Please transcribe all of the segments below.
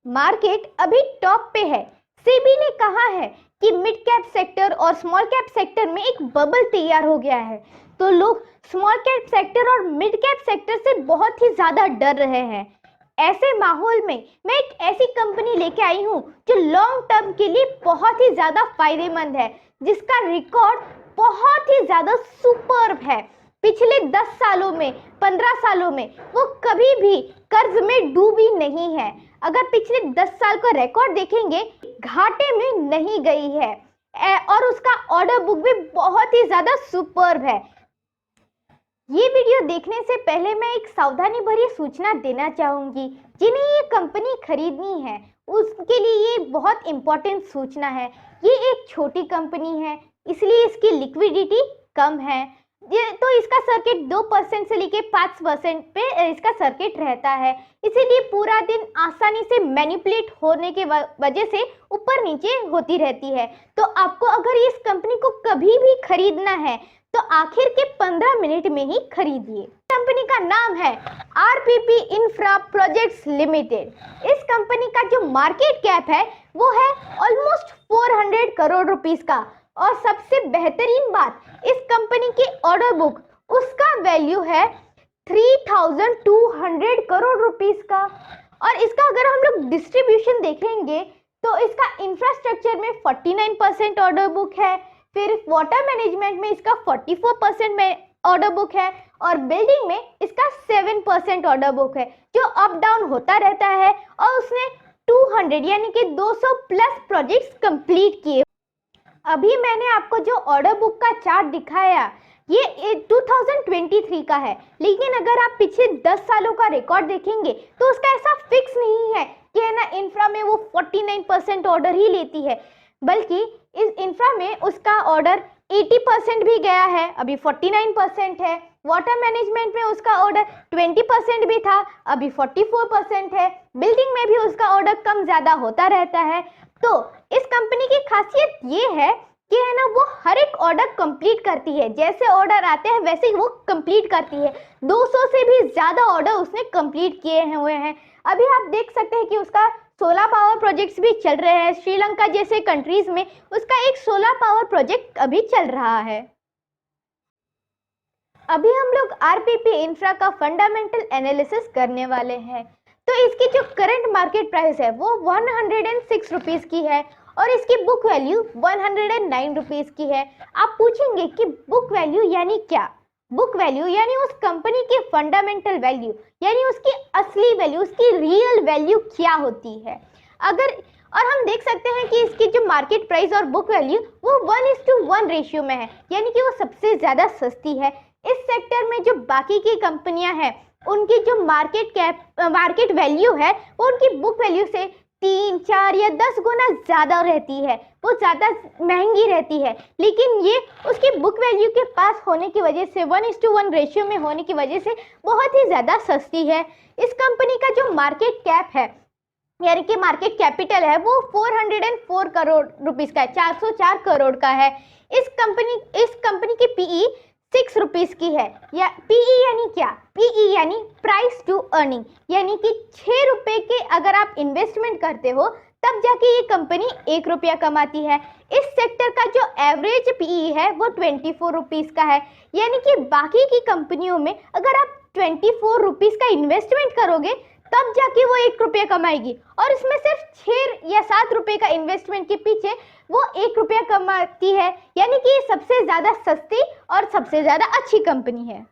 Market अभी top पे है। सेबी ने कहा है कि मिड कैप सेक्टर और स्मॉल कैप सेक्टर में एक बबल तैयार हो गया है, तो लोग स्मॉल कैप सेक्टर और मिड कैप सेक्टर से बहुत ही ज्यादा डर रहे हैं। ऐसे माहौल में मैं एक ऐसी कंपनी लेके आई हूँ जो लॉन्ग टर्म के लिए बहुत ही ज्यादा फायदेमंद है, जिसका रिकॉर्ड बहुत ही ज्यादा सुपर्ब है। पिछले 10 सालों में 15 सालों में वो कभी भी कर्ज में डूबी नहीं है। अगर पिछले 10 साल का रिकॉर्ड देखेंगे, घाटे में नहीं गई है और उसका ऑर्डर बुक भी बहुत ही ज्यादा सुपर्ब है। ये वीडियो देखने से पहले मैं एक सावधानी भरी सूचना देना चाहूंगी। जिन्हें ये कंपनी खरीदनी है उसके लिए ये बहुत इंपॉर्टेंट सूचना है। ये एक छोटी कंपनी है, इसलिए इसकी लिक्विडिटी कम है। तो इसका सर्किट 2% से लेके 5% पे इसका सर्किट रहता है, इसीलिए पूरा दिन आसानी से मैनिपुलेट होने के वजह से ऊपर नीचे होती रहती है। तो आपको अगर इस कंपनी को कभी भी खरीदना है तो आखिर के 15 मिनट में ही खरीदिए। कंपनी का नाम है आरपीपी इंफ्रा प्रोजेक्ट्स लिमिटेड। इस कंपनी का जो मार्केट कैप है वो है ऑलमोस्ट 400 करोड़ रुपीस का, और सबसे बेहतरीन बात, इस कंपनी की ऑर्डर बुक उसका वैल्यू है 3200 करोड़ रुपीस का। और इसका अगर हम लोग डिस्ट्रीब्यूशन देखेंगे तो इसका इंफ्रास्ट्रक्चर में 49% ऑर्डर बुक है, फिर वाटर मैनेजमेंट में इसका 44% में ऑर्डर बुक है, और बिल्डिंग में इसका 7% ऑर्डर बुक है, जो अप डाउन होता रहता है। और उसने 200 यानी कि 200 प्लस प्रोजेक्ट्स कंप्लीट किए। अभी मैंने आपको जो ऑर्डर बुक का चार्ट दिखाया ये 2023 का है, लेकिन अगर आप पिछले 10 सालों का रिकॉर्ड देखेंगे तो उसका ऐसा फिक्स नहीं है कि है ना इंफ्रा में वो 49% ऑर्डर ही लेती है, बल्कि इस इंफ्रा में उसका ऑर्डर 80% भी गया है, अभी 49% है। वाटर मैनेजमेंट में उसका ऑर्डर 20% भी था, अभी 44% है। बिल्डिंग में भी उसका ऑर्डर कम ज्यादा होता रहता है। तो इस कंपनी की खासियत ये है कि है ना वो हर एक ऑर्डर कंप्लीट करती है, जैसे ऑर्डर आते हैं वैसे ही वो कंप्लीट करती है। 200 से भी ज्यादा ऑर्डर उसने कंप्लीट किए हुए हैं। अभी आप देख सकते हैं कि उसका सोलर पावर प्रोजेक्ट्स भी चल रहे हैं। श्रीलंका जैसे कंट्रीज में उसका एक सोलर पावर प्रोजेक्ट अभी चल रहा है। अभी हम लोग आरपीपी इंफ्रा का फंडामेंटल एनालिसिस करने वाले हैं। तो इसकी जो करंट मार्केट प्राइस है वो 106 रुपीस की है, और इसकी बुक वैल्यू 109 रुपीस की है। आप पूछेंगे कि बुक वैल्यू यानी क्या? बुक वैल्यू यानी उस कंपनी की फंडामेंटल वैल्यू, यानी उसकी असली वैल्यू, उसकी रियल वैल्यू क्या होती है। और हम देख सकते हैं कि इसकी जो मार्केट प्राइस और बुक वैल्यू वो 1:1 रेशियो में है, यानी कि वो सबसे ज्यादा सस्ती है। इस सेक्टर में जो बाकी की कंपनियां हैं उनकी जो मार्केट वैल्यू है वो उनकी बुक वैल्यू से 3, 4 या 10 गुना ज्यादा रहती है, वो ज्यादा महंगी रहती है। लेकिन ये उसकी बुक वैल्यू के पास होने की वजह से 1:1 रेशियो में होने की वजह से बहुत ही ज्यादा सस्ती है। इस कंपनी का जो मार्केट कैप है यानी कि मार्केट कैपिटल है वो 404 करोड़ रुपीस का है, 404 करोड़ का है। इस कंपनी की पीई 6 रुपीस की है। या पीई यानी क्या? पीई यानी प्राइस टू अर्निंग, यानी कि 6 रुपए के अगर आप इन्वेस्टमेंट करते हो तब जाके ये कंपनी 1 रुपया कमाती है। इस सेक्टर का जो एवरेज पीई है वो 24 रुपीस का है, यानी कि बाकी की कंपनियों में अगर आप 24 रुपीस का इन्वेस्टमेंट करोगे तब जाके वो 1 रुपया कमाएगी, और इसमें सिर्फ 6 या 7 रुपए का इन्वेस्टमेंट के पीछे वो 1 रुपया कमाती है, यानी कि ये सबसे ज्यादा सस्ती और सबसे ज्यादा अच्छी कंपनी है।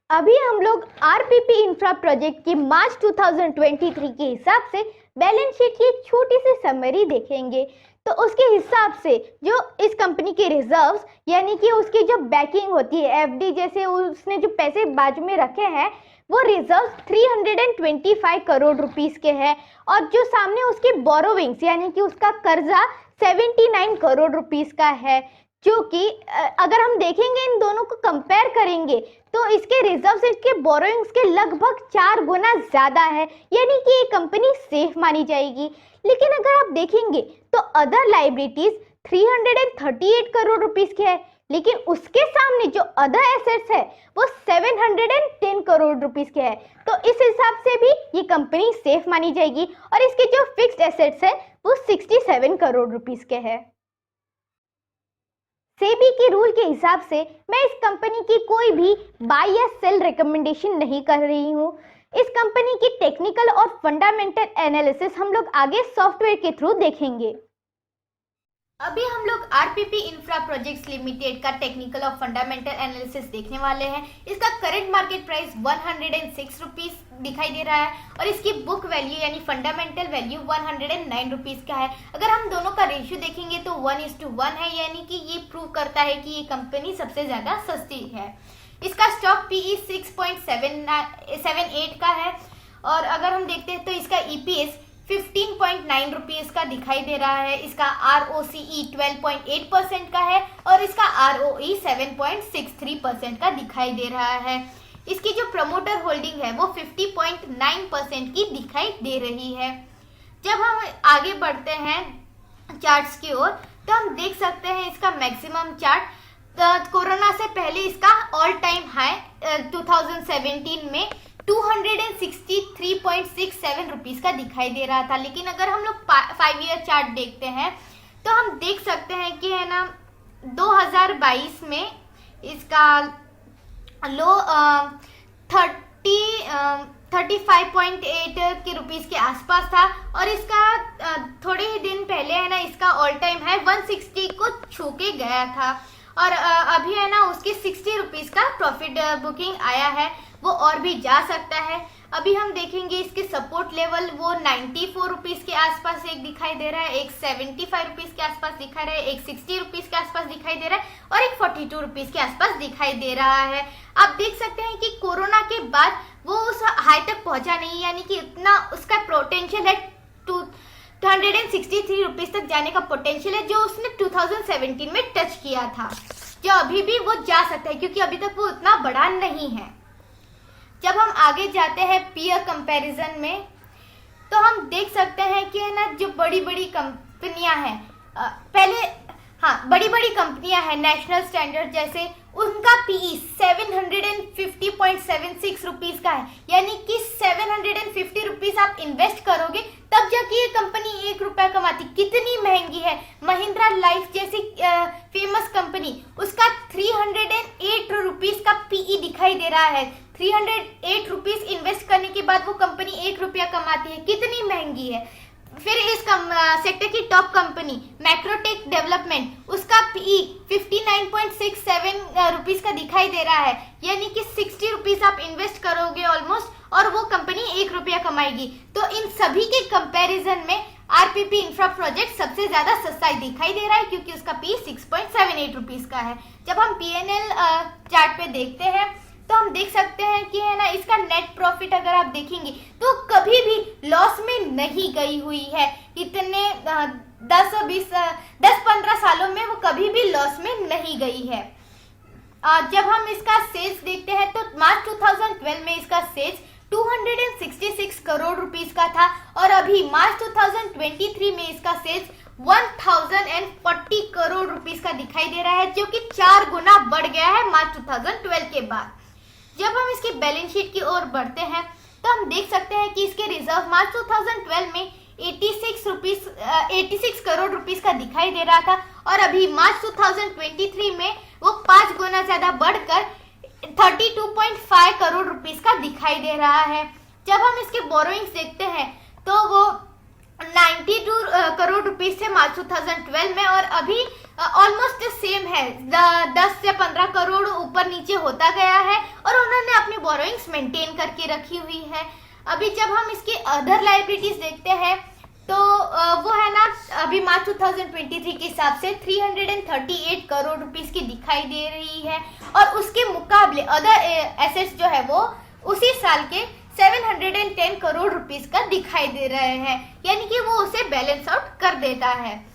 अभी हम लोग आरपीपी इंफ्रा प्रोजेक्ट की मार्च 2023 के हिसाब से बैलेंस शीट की एक छोटी सी समरी देखेंगे। तो उसके हिसाब से जो इस कंपनी के रिजर्व्स यानी कि उसकी जो बैकिंग होती है, एफडी जैसे उसने जो पैसे बाजू में रखे हैं वो रिजर्व 325 करोड़ रुपीस के हैं, और जो सामने उसकी बोरोविंग्स यानी कि उसका कर्जा 79 करोड़ रुपीस का है, जो कि अगर हम देखेंगे इन दोनों को कंपेयर करेंगे तो इसके रिजर्व से इसके बोरोइंग्स के लगभग 4 गुना ज्यादा है, यानी कि ये कंपनी सेफ मानी जाएगी। लेकिन अगर आप देखेंगे तो अदर लाइबिलिटीज 338 करोड़ रुपीस की है, लेकिन उसके सामने जो अदर एसेट्स है वो 710 करोड़ रुपीस के है। तो इस हिसाब से भी ये कंपनी सेफ मानी जाएगी और इसके जो फिक्स्ड एसेट्स है वो 67 करोड़ रुपीस के है। सेबी के रूल के हिसाब से मैं इस कंपनी की कोई भी बाय या सेल रिकमेंडेशन नहीं कर रही हूँ। इस कंपनी की टेक्निकल और फंडामेंटल एनालिसिस हम लोग आगे सॉफ्टवेयर के थ्रू देखेंगे। अभी हम लोग आरपीपी इंफ्रा प्रोजेक्ट्स लिमिटेड का टेक्निकल और फंडामेंटल एनालिसिस देखने वाले हैं। इसका करंट मार्केट प्राइस 106 रुपीस दिखाई दे रहा है और इसकी बुक वैल्यू यानी फंडामेंटल वैल्यू 109 रुपीस का है। अगर हम दोनों का रेशियो देखेंगे तो 1:1 है, यानी कि ये प्रूव करता है कि ये कंपनी सबसे ज्यादा सस्ती है। इसका स्टॉक पीई 6.78 का है और अगर हम देखते हैं तो इसका ईपीएस 15.9 रुपीज का दिखाई दे रहा है। इसका ROCE 12.8% का है और इसका ROE 7.63% का दिखाई दे रहा है। इसकी जो प्रमोटर होल्डिंग है वो 50.9% की दिखाई दे रही है। जब हम आगे बढ़ते हैं चार्ट्स की ओर तो हम देख सकते हैं इसका मैक्सिमम चार्ट कोरोना से पहले इसका ऑल टाइम हाई 2017 में 263.67 रुपीज का दिखाई दे रहा था। लेकिन अगर हम लोग 5 ईयर चार्ट देखते हैं तो हम देख सकते हैं कि है ना 2022 में इसका लो 35.8 के रुपीस के आसपास था और इसका थोड़े ही दिन पहले है ना इसका ऑल टाइम हाई 160 को छू के गया था और अभी है ना उसके 60 रुपीस का प्रॉफिट बुकिंग आया है, वो और भी जा सकता है। अभी हम देखेंगे इसके सपोर्ट लेवल वो 94 रुपीस के आसपास एक दिखाई दे रहा है, एक 75 रुपीस के आसपास दिखा रहा है, एक 60 रुपीस के आसपास दिखाई दे रहा है और एक 42 रुपीस के आसपास दिखाई दे रहा है। आप देख सकते हैं कि कोरोना के बाद वो उस हाई तक पहुंचा नहीं, यानी कि इतना उसका पोटेंशियल है 263 रुपीस तक जाने का पोटेंशियल है जो उसने 2017 में टच किया था, जो अभी भी वो जा सकता है क्योंकि अभी तक वो उतना बड़ा नहीं है। जब हम आगे जाते हैं पीयर कंपैरिजन में तो हम देख सकते हैं कि है ना जो बड़ी बड़ी कंपनियां हैं बड़ी बड़ी कंपनियां हैं नेशनल स्टैंडर्ड जैसे, उनका पीई 750.76 रुपीस का है, यानी कि 750 रुपीस आप इन्वेस्ट करोगे तब जाके ये कंपनी 1 रुपया कमाती। कितनी महंगी है। महिंद्रा लाइफ जैसी फेमस कंपनी, उसका 308 रुपीस का पीई दिखाई दे रहा है। 308 रुपीस इन्वेस्ट करने के बाद वो कंपनी 1 रुपया कमाती है, कितनी महंगी है। फिर इस सेक्टर की टॉप कंपनी मैक्रोटेक डेवलपमेंट, उसका पीई 59.67 रुपीस का दिखाई दे रहा है, यानी कि 60 रुपीस आप इन्वेस्ट करोगे ऑलमोस्ट और वो कंपनी 1 रुपया कमाएगी। तो इन सभी के कंपैरिजन में आरपीपी इंफ्रा प्रोजेक्ट सबसे ज्यादा सस्ता दिखाई दे रहा है क्योंकि उसका पी 6.78 रुपीस का है। जब हम पीएनएल चार्ट पे देखते हैं तो हम देख सकते हैं कि है ना इसका नेट प्रॉफिट अगर आप देखेंगे तो कभी भी लॉस में नहीं गई हुई है। इतने 10-15 सालों में वो कभी भी लॉस में नहीं गई है। जब हम इसका सेल्स देखते हैं तो मार्च 2012 में इसका सेल्स 266 करोड़ रुपीस का था और अभी मार्च 2023 में इसका सेल्स 1040 करोड़ रुपीस का दिखाई दे रहा है, जो कि 4 गुना बढ़ गया है मार्च 2012 के बाद। जब हम इसकी बैलेंस शीट की ओर बढ़ते हैं तो हम देख सकते हैं कि इसके रिजर्व मार्च 2012 में 86 करोड़ रुपीस का दिखाई दे रहा था और अभी मार्च 2023 में वो 5 गुना ज्यादा बढ़कर 32.5 करोड़ रुपीस का दिखाई दे रहा है। जब हम इसके बोरोइंग्स देखते हैं तो वो 92 करोड़ रुपीस थे मार्च 2012 में और अभी ऑलमोस्ट सेम है, 10 से 15 करोड़ ऊपर नीचे होता गया है और उन्होंने अपनी बोरोइंग्स मेंटेन करके रखी हुई है। अभी जब हम इसके अदर लायबिलिटीज देखते हैं तो वो है ना अभी मार्च 2023 के हिसाब से 338 करोड़ रुपीस की दिखाई दे रही है और उसके मुकाबले अदर एसेट्स जो है वो उसी साल के 710 करोड़ रुपीस का दिखाई दे रहे हैं, यानी कि वो उसे बैलेंस आउट कर देता है।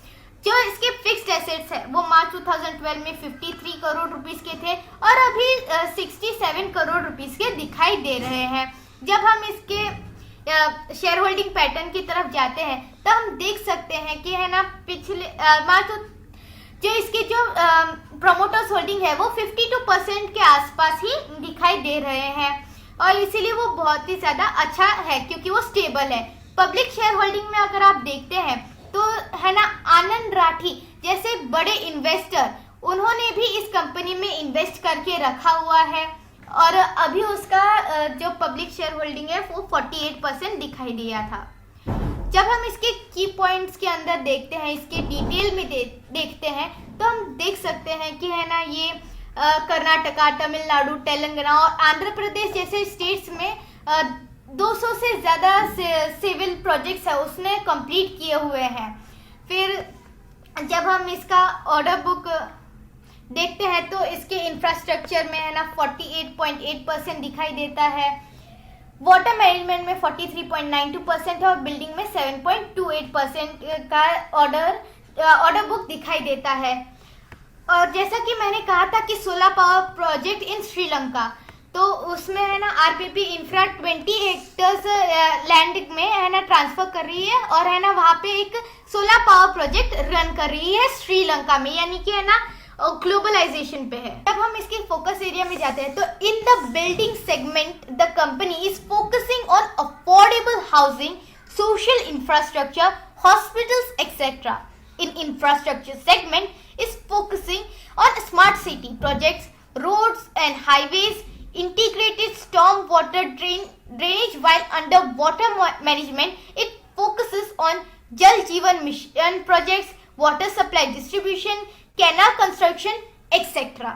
जो इसके फिक्स्ड एसेट्स है वो मार्च 2012 में 53 करोड़ रुपीस के थे और अभी 67 करोड़ रुपीस के दिखाई दे रहे हैं। जब हम इसके शेयर होल्डिंग पैटर्न की तरफ जाते हैं तो हम देख सकते हैं कि है ना पिछले मार्च जो इसके जो प्रोमोटर्स होल्डिंग है वो 52% के आसपास ही दिखाई दे रहे हैं और इसीलिए वो बहुत ही ज़्यादा अच्छा है क्योंकि वो स्टेबल है। पब्लिक शेयर होल्डिंग में अगर आप देखते हैं तो है ना, आनंद राठी जैसे बड़े इन्वेस्टर उन्होंने भी इस कंपनी में इन्वेस्ट करके रखा हुआ है और अभी उसका जो पब्लिक शेयर होल्डिंग है वो 48% दिखाई दिया था। जब हम इसके की पॉइंट्स के अंदर देखते हैं, इसके डिटेल में देखते हैं तो हम देख सकते हैं कि है ना, ये कर्नाटका, तमिलनाडु, तेलंगाना और आंध्र प्रदेश जैसे स्टेट्स में 200 से ज़्यादा सिविल प्रोजेक्ट्स है उसने कंप्लीट किए हुए हैं। फिर जब हम इसका ऑर्डर बुक देखते हैं तो इसके इंफ्रास्ट्रक्चर में है ना 48.8% दिखाई देता है, वाटर मैनेजमेंट में 43.92% है और बिल्डिंग में 7.28% का ऑर्डर बुक दिखाई देता है। और जैसा कि मैंने कहा था कि solar power project in Sri Lanka, तो उसमें है ना आरपीपी इंफ्रा 20 हेक्टर्स लैंड में है ना ट्रांसफर कर रही है और है ना वहाँ पे एक सोलर पावर प्रोजेक्ट रन कर रही है श्रीलंका में, यानी कि है ना ग्लोबलाइजेशन पे है। जब हम इसके फोकस एरिया में जाते हैं तो in the building segment the company is focusing on affordable housing, social infrastructure, hospitals etcetera. In infrastructure segment is focusing on smart city projects, roads and highways, integrated storm water drainage, while under water management it focuses on Jal Jeevan Mission projects, water supply distribution, canal construction, etc.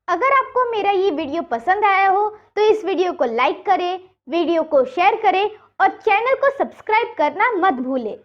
अगर आपको मेरा ये video पसंद आया हो तो इस video को लाइक करें, वीडियो को शेयर करें और चैनल को सब्सक्राइब करना मत भूलें।